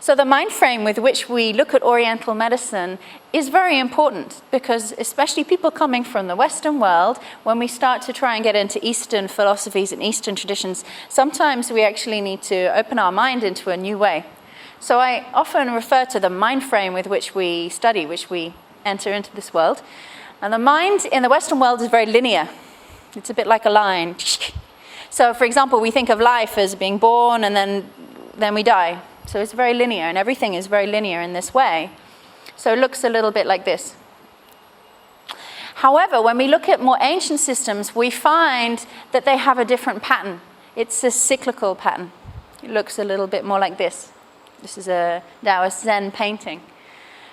So the mind frame with which we look at Oriental medicine is very important because especially people coming from the Western world, when we start to try and get into Eastern philosophies and Eastern traditions, sometimes we actually need to open our mind into a new way. So I often refer to the mind frame with which we study, which we enter into this world. And the mind in the Western world is very linear. It's a bit like a line. So for example, we think of life as being born and then we die. So it's very linear, and everything is very linear in this way. So it looks a little bit like this. However, when we look at more ancient systems, we find that they have a different pattern. It's a cyclical pattern. It looks a little bit more like this. This is a Taoist Zen painting.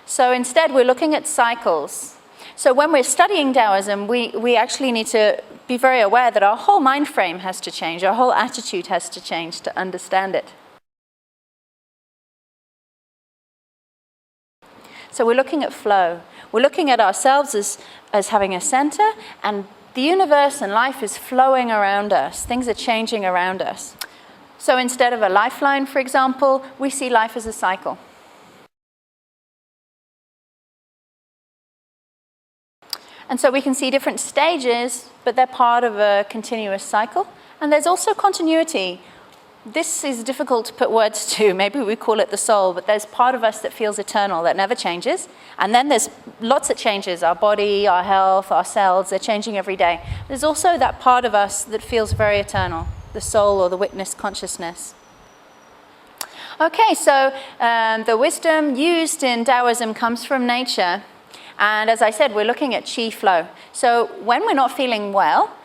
So instead, we're looking at cycles. So when we're studying Taoism, we actually need to be very aware that our whole mind frame has to change, our whole attitude has to change to understand it. So we're looking at flow. We're looking at ourselves as having a center, and the universe and life is flowing around us. Things are changing around us. So instead of a lifeline, for example, we see life as a cycle. And so we can see different stages, but they're part of a continuous cycle. And there's also continuity. This is difficult to put words to. Maybe we call it the soul, but there's part of us that feels eternal, that never changes. And then there's lots that changes. Our body, our health, our cells, they're changing every day. There's also that part of us that feels very eternal, the soul or the witness consciousness. Okay, so the wisdom used in Taoism comes from nature. And as I said, we're looking at qi flow. So when we're not feeling well,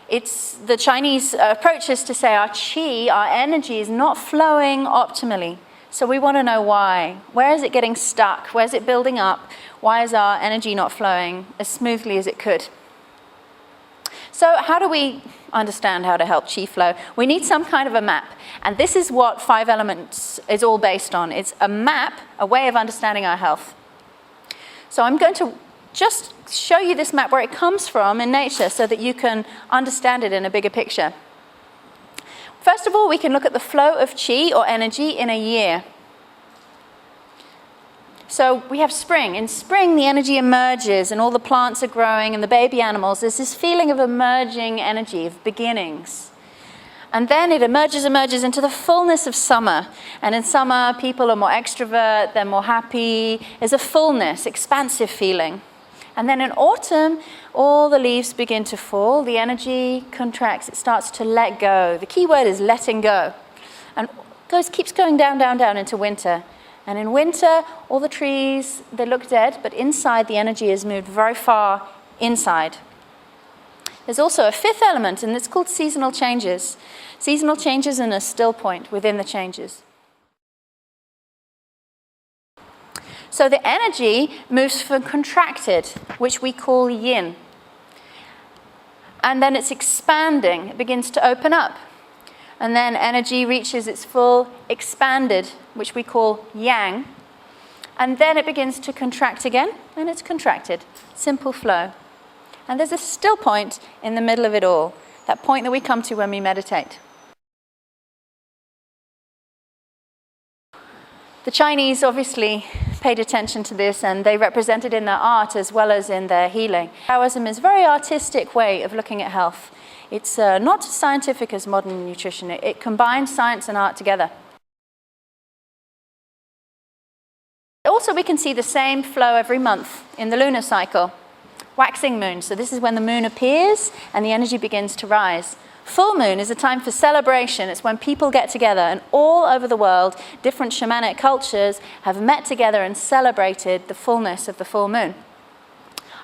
it's the Chinese approach is to say our qi, our energy, is not flowing optimally. So we want to know why. Where is it getting stuck? Where is it building up? Why is our energy not flowing as smoothly as it could? So how do we understand how to help qi flow? We need some kind of a map. And this is what 5 Elements is all based on. It's a map, a way of understanding our health. So I'm going to just show you this map where it comes from in nature so that you can understand it in a bigger picture. First of all, we can look at the flow of qi or energy in a year. So we have spring. In spring, the energy emerges and all the plants are growing and the baby animals. There's this feeling of emerging energy, of beginnings. And then it emerges into the fullness of summer. And in summer, people are more extrovert, they're more happy. There's a fullness, expansive feeling. And then in autumn, all the leaves begin to fall. The energy contracts. It starts to let go. The key word is letting go. And keeps going down, down, down into winter. And in winter, all the trees, they look dead, but inside the energy has moved very far inside. There's also a 5th element, and it's called seasonal changes. Seasonal changes and a still point within the changes. So the energy moves from contracted, which we call yin. And then it's expanding. It begins to open up. And then energy reaches its full expanded, which we call yang. And then it begins to contract again, and it's contracted. Simple flow. And there's a still point in the middle of it all, that point that we come to when we meditate. The Chinese obviously paid attention to this, and they represent it in their art as well as in their healing. Taoism is a very artistic way of looking at health. It's not as scientific as modern nutrition. It combines science and art together. Also, we can see the same flow every month in the lunar cycle. Waxing moon, so this is when the moon appears and the energy begins to rise. Full moon is a time for celebration. It's when people get together, and all over the world, different shamanic cultures have met together and celebrated the fullness of the full moon.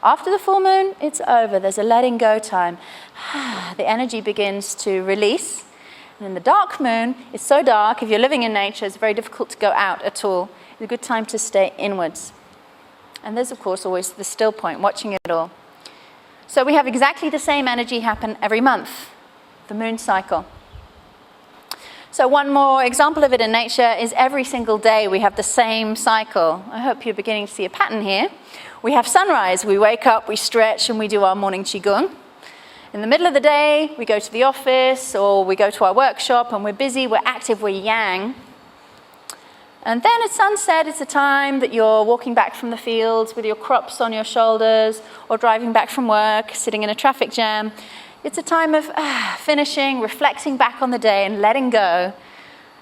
After the full moon, it's over. There's a letting go time. The energy begins to release. And in the dark moon, it's so dark, if you're living in nature, it's very difficult to go out at all. It's a good time to stay inwards. And there's, of course, always the still point, watching it all. So we have exactly the same energy happen every month, the moon cycle. So one more example of it in nature is every single day we have the same cycle. I hope you're beginning to see a pattern here. We have sunrise, we wake up, we stretch, and we do our morning qigong. In the middle of the day, we go to the office or we go to our workshop and we're busy, we're active, we're yang. And then at sunset, it's a time that you're walking back from the fields with your crops on your shoulders, or driving back from work, sitting in a traffic jam. It's a time of finishing, reflecting back on the day and letting go.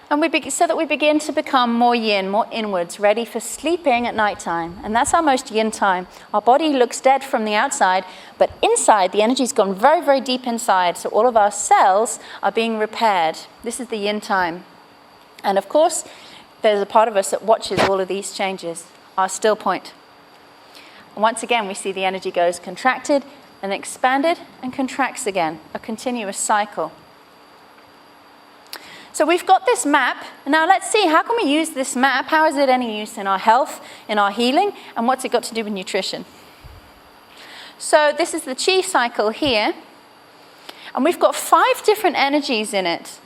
And so that we begin to become more yin, more inwards, ready for sleeping at nighttime. And that's our most yin time. Our body looks dead from the outside, but inside, the energy's gone very, very deep inside. So all of our cells are being repaired. This is the yin time. And of course, there's a part of us that watches all of these changes, our still point. And once again, we see the energy goes contracted and expanded and contracts again, a continuous cycle. So we've got this map. Now let's see, how can we use this map? How is it any use in our health, in our healing, and what's it got to do with nutrition? So this is the Qi cycle here, and we've got 5 different energies in it.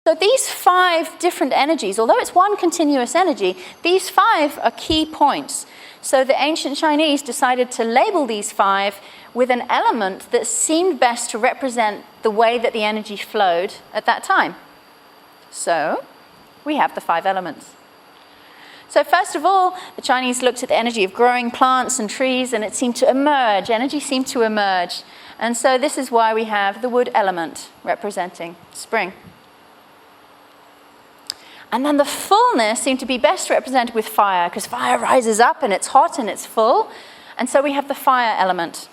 So these 5 different energies, although it's one continuous energy, these 5 are key points. So the ancient Chinese decided to label these 5 with an element that seemed best to represent the way that the energy flowed at that time. So we have the 5 elements. So first of all, the Chinese looked at the energy of growing plants and trees, and it seemed to emerge. Energy seemed to emerge. And so this is why we have the wood element representing spring. And then the fullness seemed to be best represented with fire, because fire rises up and it's hot and it's full. And so we have the fire element.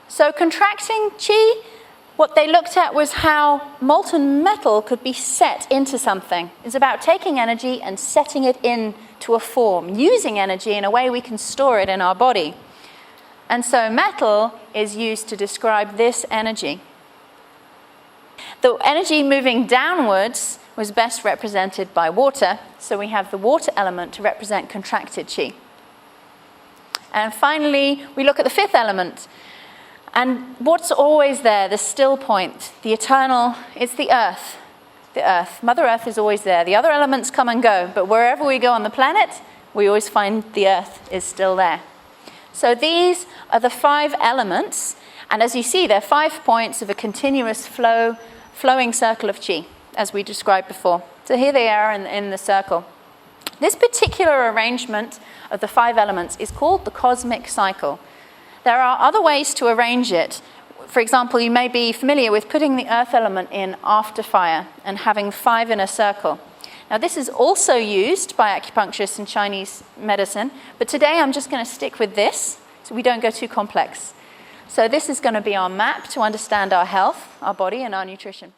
So contracting Qi, what they looked at was how molten metal could be set into something. It's about taking energy and setting it into a form, using energy in a way we can store it in our body. And so metal is used to describe this energy. The energy moving downwards was best represented by water, so we have the water element to represent contracted Qi. And finally, we look at the 5th element. And what's always there, the still point, the eternal, it's the earth. The earth. Mother Earth is always there. The other elements come and go, but wherever we go on the planet, we always find the earth is still there. So these are the 5 elements, and as you see, they're 5 points of a continuous flowing circle of Qi, as we described before. So here they are in the circle. This particular arrangement of the 5 elements is called the cosmic cycle. There are other ways to arrange it. For example, you may be familiar with putting the earth element in after fire and having 5 in a circle. Now this is also used by acupuncturists in Chinese medicine, but today I'm just going to stick with this so we don't go too complex. So this is going to be our map to understand our health, our body, and our nutrition.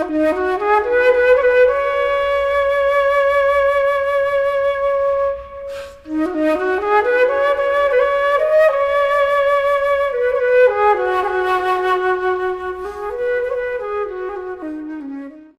Yeah.